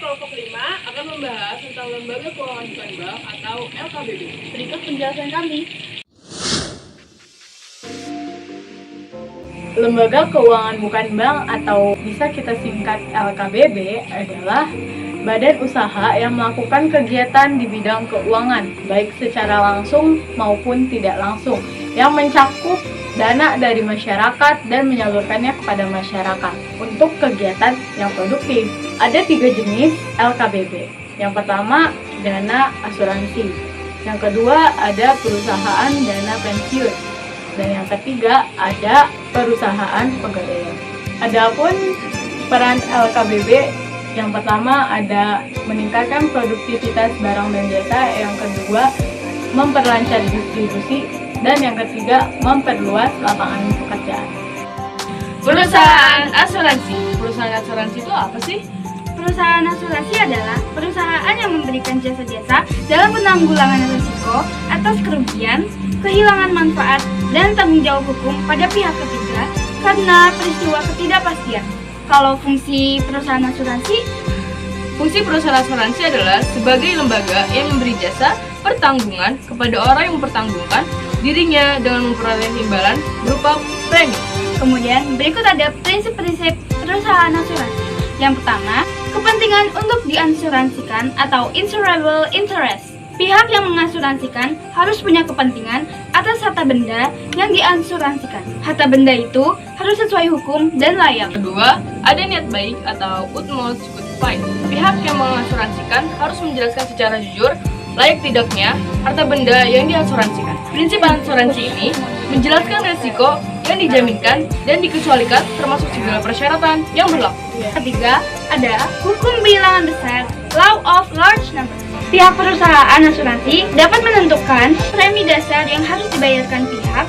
kelompok 5 akan membahas tentang Lembaga Keuangan Bukan Bank atau LKBB. Berikut penjelasan kami. Lembaga Keuangan Bukan Bank atau bisa kita singkat LKBB adalah badan usaha yang melakukan kegiatan di bidang keuangan, baik secara langsung maupun tidak langsung, yang mencakup dana dari masyarakat dan menyalurkannya kepada masyarakat untuk kegiatan yang produktif. Ada 3 jenis LKBB. Yang pertama, dana asuransi. Yang kedua, ada perusahaan dana pensiun. Dan yang ketiga, ada perusahaan pegadaian. Adapun peran LKBB, yang pertama ada meningkatkan produktivitas barang dan jasa, yang kedua memperlancar distribusi, dan yang ketiga memperluas lapangan pekerjaan. Perusahaan asuransi. Perusahaan asuransi itu apa sih? Perusahaan asuransi adalah perusahaan yang memberikan jasa-jasa dalam penanggulangan risiko atas kerugian, kehilangan manfaat, dan tanggung jawab hukum pada pihak ketiga karena peristiwa ketidakpastian. Kalau fungsi perusahaan asuransi adalah sebagai lembaga yang memberi jasa pertanggungan kepada orang yang mempertanggungkan dirinya dengan memperoleh imbalan berupa premi. Kemudian berikut ada prinsip-prinsip perusahaan asuransi. Yang pertama, kepentingan untuk diasuransikan atau insurable interest. Pihak yang mengasuransikan harus punya kepentingan atas harta benda yang diasuransikan. Harta benda itu harus sesuai hukum dan layak. Kedua, ada niat baik atau utmost good faith. Pihak yang mengasuransikan harus menjelaskan secara jujur layak tidaknya harta benda yang diasuransikan. Prinsip asuransi ini menjelaskan risiko yang dijaminkan dan dikecualikan termasuk segala persyaratan yang berlaku. Ketiga, ada hukum bilangan besar, law of large numbers. Pihak perusahaan asuransi dapat menentukan premi dasar yang harus dibayarkan pihak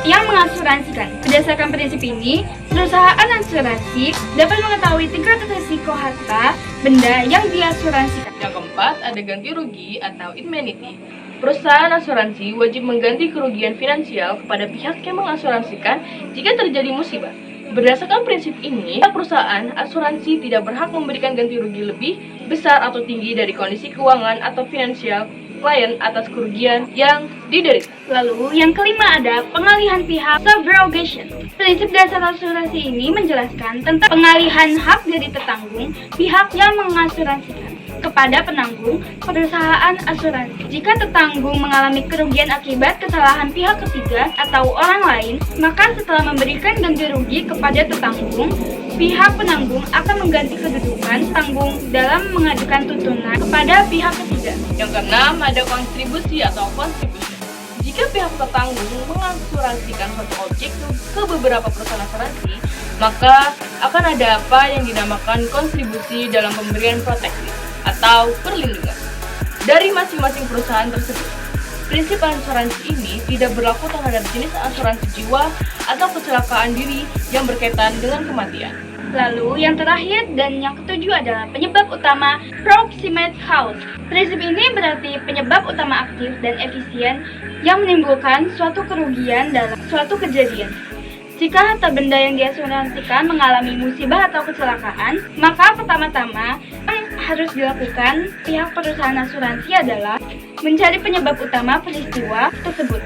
yang mengasuransikan. Berdasarkan prinsip ini, perusahaan asuransi dapat mengetahui tingkat risiko harta benda yang diasuransikan. Yang keempat, ada ganti rugi atau indemnity. Perusahaan asuransi wajib mengganti kerugian finansial kepada pihak yang mengasuransikan jika terjadi musibah. Berdasarkan prinsip ini, perusahaan asuransi tidak berhak memberikan ganti rugi lebih besar atau tinggi dari kondisi keuangan atau finansial klien atas kerugian yang diderita. Lalu, yang kelima ada pengalihan pihak subrogation. Prinsip dasar asuransi ini menjelaskan tentang pengalihan hak dari tertanggung pihak yang mengasuransikan kepada penanggung perusahaan asuransi. Jika tertanggung mengalami kerugian akibat kesalahan pihak ketiga atau orang lain, maka setelah memberikan ganti rugi kepada tertanggung, pihak penanggung akan mengganti kedudukan tanggung dalam mengajukan tuntutan kepada pihak ketiga. Yang keenam, ada kontribusi atau contribution. Jika pihak tertanggung mengasuransikan suatu objek ke beberapa perusahaan asuransi, maka akan ada apa yang dinamakan kontribusi dalam pemberian proteksi atau perlindungan dari masing-masing perusahaan tersebut. Prinsip asuransi ini tidak berlaku terhadap jenis asuransi jiwa atau kecelakaan diri yang berkaitan dengan kematian. Lalu yang terakhir dan yang ketujuh adalah penyebab utama proximate cause. Prinsip ini berarti penyebab utama aktif dan efisien yang menimbulkan suatu kerugian dalam suatu kejadian. Jika harta benda yang diasuransikan mengalami musibah atau kecelakaan, maka pertama-tama yang harus dilakukan pihak perusahaan asuransi adalah mencari penyebab utama peristiwa tersebut.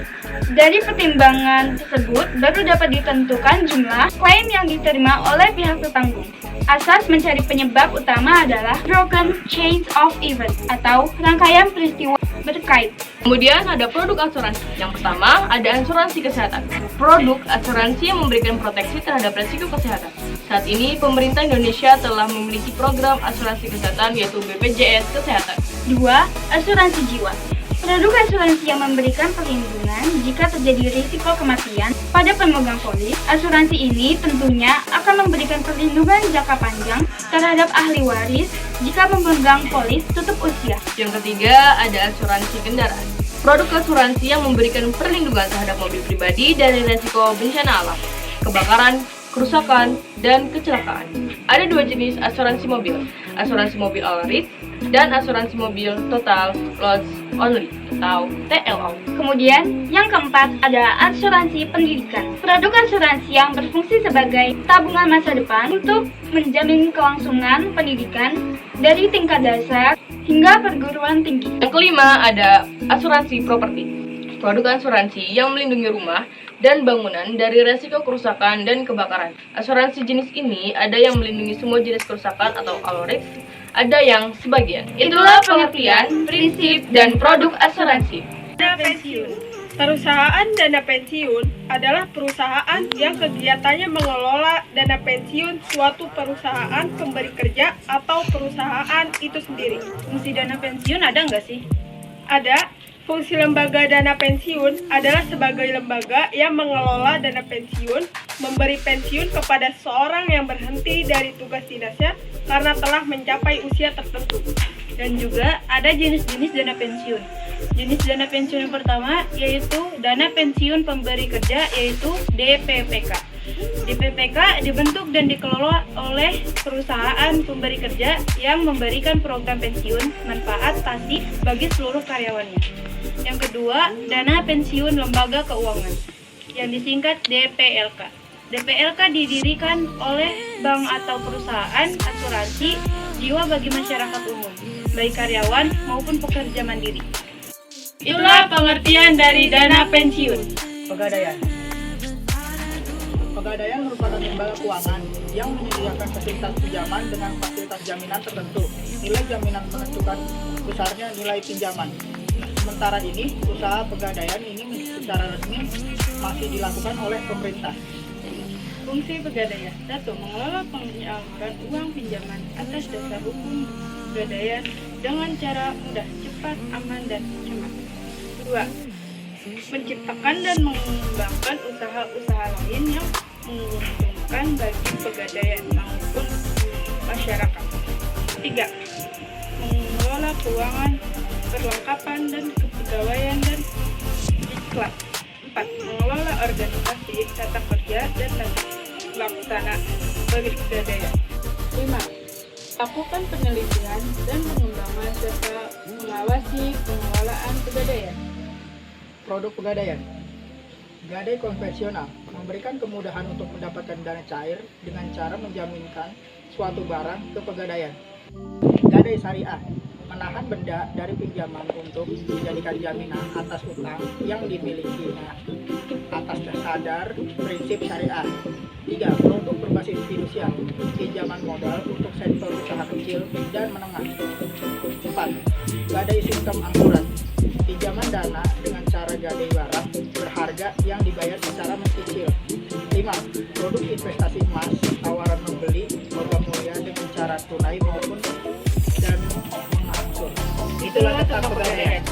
Dari pertimbangan tersebut, baru dapat ditentukan jumlah klaim yang diterima oleh pihak tertanggung. Asas mencari penyebab utama adalah broken chain of events atau rangkaian peristiwa berkait. Kemudian ada produk asuransi. Yang pertama, ada asuransi kesehatan. Produk asuransi yang memberikan proteksi terhadap risiko kesehatan. Saat ini, pemerintah Indonesia telah memiliki program asuransi kesehatan yaitu BPJS Kesehatan. 2. Asuransi jiwa. Produk asuransi yang memberikan perlindungan jika terjadi risiko kematian pada pemegang polis. Asuransi ini tentunya akan memberikan perlindungan jangka panjang terhadap ahli waris jika pemegang polis tutup usia. Yang ketiga, ada asuransi kendaraan. Produk asuransi yang memberikan perlindungan terhadap mobil pribadi dari risiko bencana alam, kebakaran, kerusakan, dan kecelakaan. Ada dua jenis asuransi mobil all risk dan asuransi mobil total loss only atau TLO. Kemudian, yang keempat adalah asuransi pendidikan. Produk asuransi yang berfungsi sebagai tabungan masa depan untuk menjamin kelangsungan pendidikan dari tingkat dasar hingga perguruan tinggi. Yang kelima ada asuransi properti. Produk asuransi yang melindungi rumah dan bangunan dari resiko kerusakan dan kebakaran. Asuransi jenis ini ada yang melindungi semua jenis kerusakan atau all risk, ada yang sebagian. Itulah pengertian, prinsip, dan produk asuransi. Dana pensiun. Perusahaan dana pensiun adalah perusahaan yang kegiatannya mengelola dana pensiun suatu perusahaan pemberi kerja atau perusahaan itu sendiri. Fungsi dana pensiun ada nggak sih? Ada. Fungsi lembaga dana pensiun adalah sebagai lembaga yang mengelola dana pensiun, memberi pensiun kepada seorang yang berhenti dari tugas dinasnya karena telah mencapai usia tertentu. Dan juga ada jenis-jenis dana pensiun. Jenis dana pensiun yang pertama yaitu dana pensiun pemberi kerja, yaitu DPPK. DPPK dibentuk dan dikelola oleh perusahaan pemberi kerja yang memberikan program pensiun manfaat pasif bagi seluruh karyawannya. Yang kedua, dana pensiun lembaga keuangan yang disingkat DPLK. DPLK didirikan oleh bank atau perusahaan asuransi jiwa bagi masyarakat umum, baik karyawan maupun pekerja mandiri. Itulah pengertian dari dana pensiun. Pegadaian. Pegadaian merupakan lembaga keuangan yang menyediakan fasilitas pinjaman dengan fasilitas jaminan tertentu. Nilai jaminan menentukan besarnya nilai pinjaman. Sementara ini, usaha pegadaian ini secara resmi masih dilakukan oleh pemerintah. Fungsi pegadaian: 1. Mengelola penyaluran uang pinjaman atas dasar hukum pegadaian dengan cara mudah, cepat, aman, dan hemat. 2. Menciptakan dan mengembangkan usaha-usaha lain yang menguntungkan bagi pegadaian maupun masyarakat. 3. Mengelola keuangan, perlengkapan dan kepegawaian dan iklan. 4. Mengelola organisasi, tata kerja, dan tata laksana bagi pegadaian. 5. Lakukan penelitian dan pengembangan serta mengawasi pengelolaan pegadaian. Produk pegadaian. Gadai konvensional memberikan kemudahan untuk mendapatkan dana cair dengan cara menjaminkan suatu barang ke pegadaian. Gadai syariah menahan benda dari pinjaman untuk dijadikan jaminan atas utang yang dimilikinya atas dasar prinsip syariah. 3. Produk berbasis fidusial, pinjaman modal untuk sektor usaha kecil dan menengah. 4. Gadai sistem angsuran, pinjaman dana dengan cara gadai barang berharga yang dibayar secara mencicil. 5. Produk investasi emas, tawaran membeli logam mulia dengan cara tunai maupun dan mengangsur. Itulah tentang pegadaian.